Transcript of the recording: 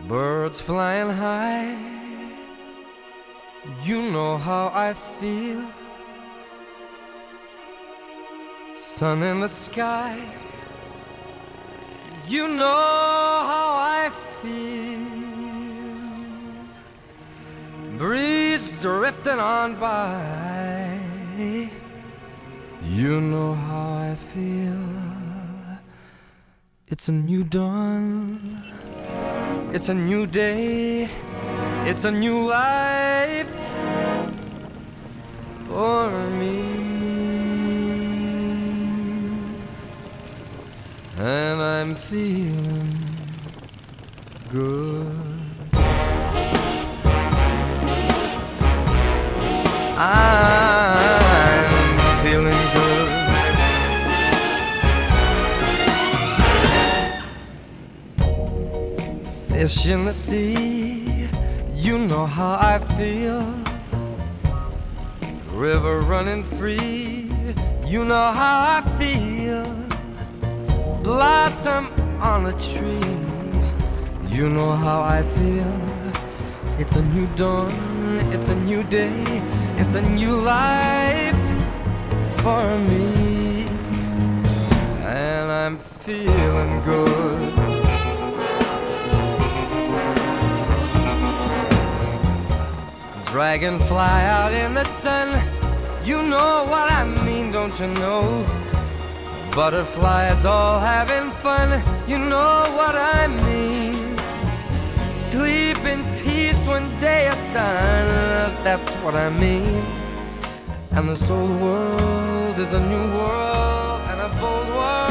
Birds flying high, you know how I feel. Sun in the sky, you know how I feel. Breeze drifting on by, you know how I feel. It's a new dawn, it's a new day, it's a new life for me. And I'm feeling good. I'm feeling good. Fish in the sea, you know how I feel. River running free, you know how I feel. Blossom on a tree, you know how I feel. It's a new dawn, it's a new day, it's a new life for me. And I'm feeling good. Dragonfly out in the sun, you know what I mean, don't you know? Butterflies all having fun, you know what I mean. Sleep in peace when day is done, that's what I mean. And this old world is a new world and a bold world